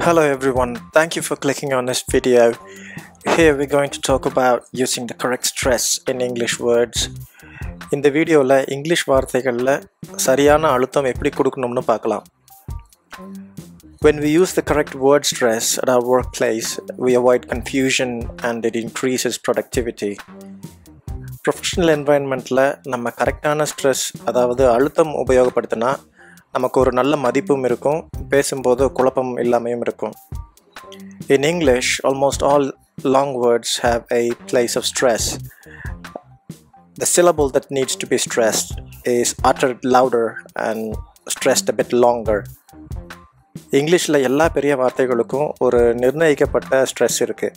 Hello everyone, thank you for clicking on this video. Here we're going to talk about using the correct stress in English words. இந்த வீடியோல English வார்த்தைகள்ல சரியான அழுத்தம் எப்படி கொடுக்கணும்னு பார்க்கலாம். When we use the correct word stress at our workplace, we avoid confusion and it increases productivity. Professional environmentல நம்ம கரெக்டான ஸ்ட்ரெஸ் அதாவது அழுத்தம் உபயோகப்படுத்தினா நமக்கு ஒரு நல்ல மதிப்பும் இருக்கும், பேசும்போது குழப்பம் இல்லாமையும் இருக்கும். In English, almost all long words have a place of stress. The syllable that needs to be stressed is uttered louder and stressed a bit longer. இங்கிலீஷில் எல்லா பெரிய வார்த்தைகளுக்கும் ஒரு நிர்ணயிக்கப்பட்ட ஸ்ட்ரெஸ் இருக்குது.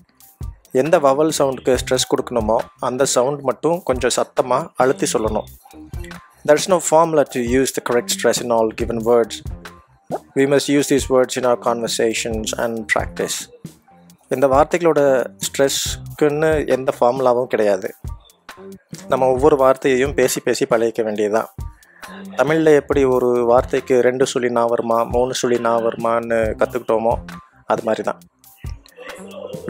எந்த வவல் சவுண்டுக்கு ஸ்ட்ரெஸ் கொடுக்கணுமோ அந்த சவுண்ட் மட்டும் கொஞ்சம் சத்தமாக அழுத்தி சொல்லணும். There is no formula to use the correct stress in all given words. We must use these words in our conversations and practice. இந்த வார்த்தைகளோட ஸ்ட்ரெஸ்க்குன்னு எந்த ஃபார்முலாவும் கிடையாது. நம்ம ஒவ்வொரு வார்த்தையையும் பேசி பேசி பழகிக்க வேண்டியதுதான். தமிழில் எப்படி ஒரு வார்த்தைக்கு 2 சுழி நா வருமா 3 சுழி நா வருமான்னு கற்றுக்கிட்டோமோ அது மாதிரி தான்.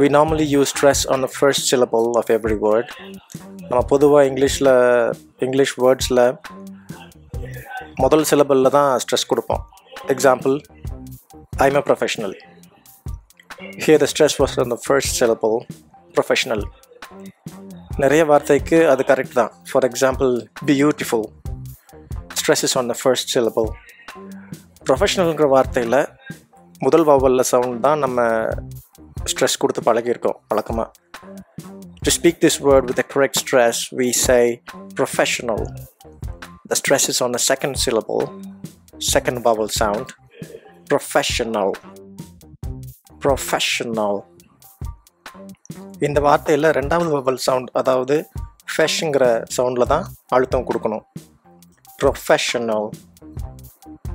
We normally use stress on the first syllable of every word. நம்ம பொதுவாக இங்கிலீஷ் வேர்ட்ஸில் முதல் சிலபிளில் தான் ஸ்ட்ரெஸ் கொடுப்போம். Example, I'm a professional. Here the stress was on the first syllable, professional. நிறைய வார்த்தைக்கு அது கரெக்ட் தான். For example, beautiful. Stress is on the first syllable. ப்ரொஃபஷ்னல்ங்கிற வார்த்தையில் முதல் வவலில் சவுண்ட் தான் நம்ம ஸ்ட்ரெஸ் கொடுத்து பழகியிருக்கோம் வழக்கமாக. To speak this word with the correct stress, we say professional. The stress is on the second syllable, second vowel sound, pro-fes-sion-al. Pro-fes-sion-al. இந்த வார்த்தையில் ரெண்டாவது vowel sound அதாவது ஃபெஷ்ங்கிற சவுண்டில் தான் அழுத்தம் கொடுக்கணும். Pro-fes-sion-al.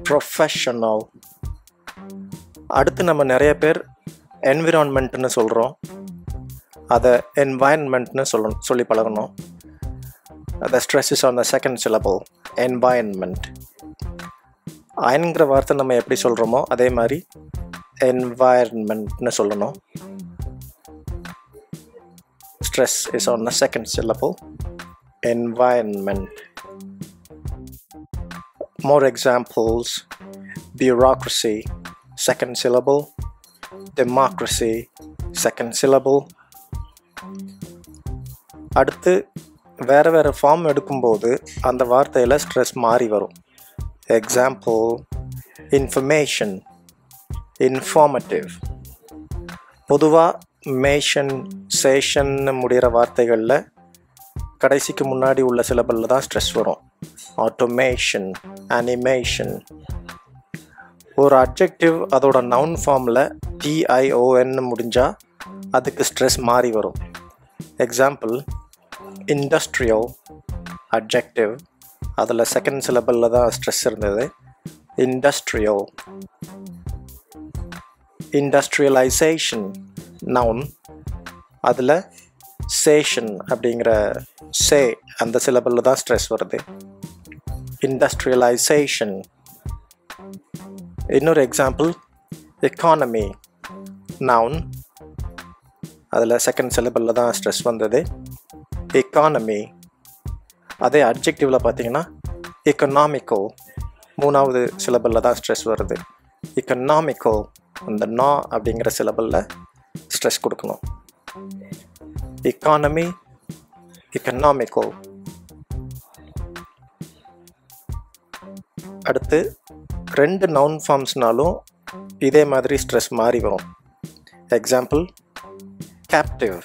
Pro-fes-sion-al. அடுத்து நம்ம நிறைய பேர் en-Viron-mentன்னு சொல்கிறோம். அதை en-Viron-mentன்னு சொல்லி பழகணும். The stress is on the second syllable, en-Viron-ment. அயன்கிற வார்த்தை நம்ம எப்படி சொல்கிறோமோ அதே மாதிரி en-Viron-mentன்னு சொல்லணும். Stress is on the second syllable, en-Viron-ment. More examples: bureaucracy, second syllable, democracy, second syllable. அடுத்து வேறு ஃபார்ம் எடுக்கும்போது அந்த வார்த்தையில் ஸ்ட்ரெஸ் மாறி வரும். Example, information, informative. பொதுவாக மேஷன் சேஷன்னு முடிகிற வார்த்தைகளில் கடைசிக்கு முன்னாடி உள்ள சிலபிளில் தான் ஸ்ட்ரெஸ் வரும். Automation, animation. ஒரு அட்ஜெக்டிவ் அதோட நவுன் ஃபார்மில் TION முடிஞ்சால் அதுக்கு ஸ்ட்ரெஸ் மாறி வரும். எக்ஸாம்பிள், இண்டஸ்ட்ரியல் அட்ஜெக்டிவ், அதில் செகண்ட் சிலபிளில் தான் ஸ்ட்ரெஸ் இருந்தது. இண்டஸ்ட்ரியல். இண்டஸ்ட்ரியலைசேஷன் நவுன், அதில் சேஷன் அப்படிங்கிற அந்த சிலபிளில் தான் ஸ்ட்ரெஸ் வருது. இண்டஸ்ட்ரியலைசேஷன். இன்னொரு எக்ஸாம்பிள், எக்கானமி நவுன், அதில் செகண்ட் சிலபிளில் தான் ஸ்ட்ரெஸ் வந்தது. எக்கானமி. அதே அட்ஜெக்டிவில் பார்த்தீங்கன்னா எக்கனாமிக்கல், மூணாவது சிலபிளில் தான் ஸ்ட்ரெஸ் வருது. எக்கனாமிக்கல், அந்த நா அப்படிங்கிற சிலபிளில் ஸ்ட்ரெஸ் கொடுக்கணும். Economy, economical. அடுத்து 2 நவுன் ஃபார்ம்ஸ்னாலும் இதே மாதிரி ஸ்ட்ரெஸ் மாறி வரும். எக்ஸாம்பிள், கேப்டிவ்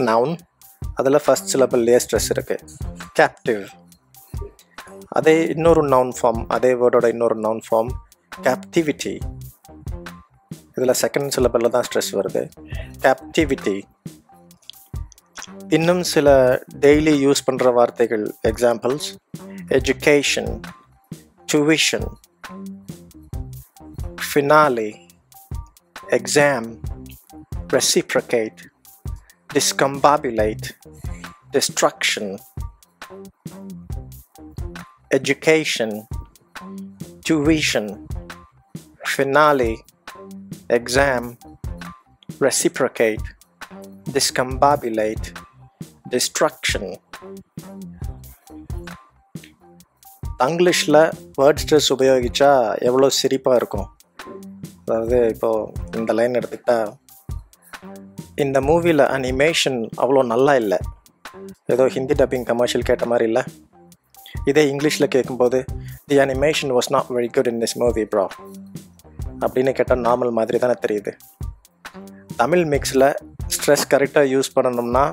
நவுன், அதில் ஃபஸ்ட் சிலபிள்லேயே ஸ்ட்ரெஸ் இருக்குது. கேப்டிவ். அதே இன்னொரு நவுன் ஃபார்ம், அதே வேர்டோட இன்னொரு நவுன் ஃபார்ம் கேப்டிவிட்டி, இதில் செகண்ட் சிலபிளில் தான் ஸ்ட்ரெஸ் வருது. கேப்டிவிட்டி. இன்னும் சில டெய்லி யூஸ் பண்ணுற வார்த்தைகள் examples, education, tuition, finale, exam, reciprocate, discombobulate, destruction, education, tuition, finale, exam, reciprocate, discombobulate, destruction. தங்கிலீஷில் வேர்ட் ஸ்ட்ரெஸ் உபயோகித்தா எவ்வளோ சிரிப்பாக இருக்கும். அதாவது இப்போது இந்த லைன் எடுத்துக்கிட்டால், இந்த மூவியில் அனிமேஷன் அவ்வளோ நல்லா இல்லை, ஏதோ ஹிந்தி டப்பிங் கமர்ஷியல் கேட்ட மாதிரி இல்லை. இதே இங்கிலீஷில் கேட்கும்போது the animation was not very good in this movie bro அப்படின்னு கேட்டால் நார்மல் மாதிரி தானே தெரியுது. தமிழ் மிக்ஸில் ஸ்ட்ரெஸ் கரெக்டாக யூஸ் பண்ணணும்னா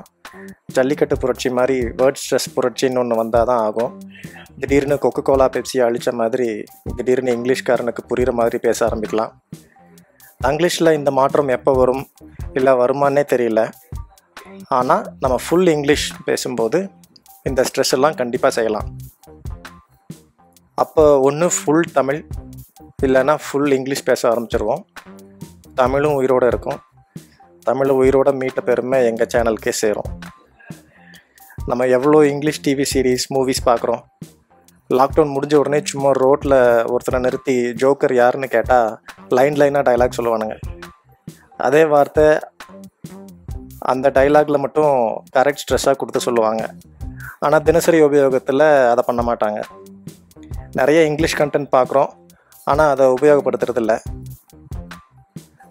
ஜல்லிக்கட்டு புரட்சி மாதிரி வேர்ட் ஸ்ட்ரெஸ் புரட்சின்னு ஒன்று வந்தால் தான் ஆகும். திடீர்னு கொக்கோ கோலா பெப்சியை அழித்த மாதிரி திடீர்னு இங்கிலீஷ்காரனுக்கு புரிகிற மாதிரி பேச ஆரம்பிக்கலாம். தங்கிலீஷில் இந்த மாற்றம் எப்போ வரும் இல்லை வருமானே தெரியல. ஆனால் நம்ம ஃபுல் இங்கிலீஷ் பேசும்போது இந்த ஸ்ட்ரெஸ் எல்லாம் கண்டிப்பாக செய்யலாம். அப்போ ஒன்று ஃபுல் தமிழ் இல்லைன்னா ஃபுல் இங்கிலீஷ் பேச ஆரம்பிச்சிருவோம். தமிழும் உயிரோடு இருக்கும். தமிழ் உயிரோட மீட்ட பெருமை எங்கள் சேனலுக்கே சேரும். நம்ம எவ்வளோ இங்கிலீஷ் டிவி சீரீஸ் மூவிஸ் பார்க்குறோம். லாக்டவுன் முடிஞ்ச உடனே சும்மா ரோட்டில் ஒருத்தரை நிறுத்தி ஜோக்கர் யாருன்னு கேட்டால் லைனாக டைலாக் சொல்லுவானுங்க. அதே வார்த்தை அந்த டைலாகில் மட்டும் கரெக்ட் ஸ்ட்ரெஸ்ஸாக கொடுத்து சொல்லுவாங்க. ஆனால் தினசரி உபயோகத்தில் அதை பண்ண மாட்டாங்க. நிறைய இங்கிலீஷ் கண்டென்ட் பார்க்குறோம், ஆனால் அதை உபயோகப்படுத்துறதில்ல.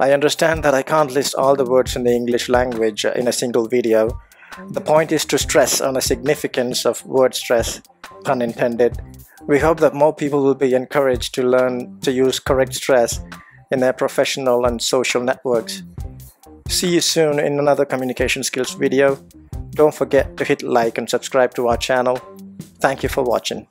I understand that I can't list all the words in the English language in a single video. The point is to stress on the significance of word stress, pun intended. We hope that more people will be encouraged to learn to use correct stress in their professional and social networks. See you soon in another communication skills video. Don't forget to hit like and subscribe to our channel. Thank you for watching.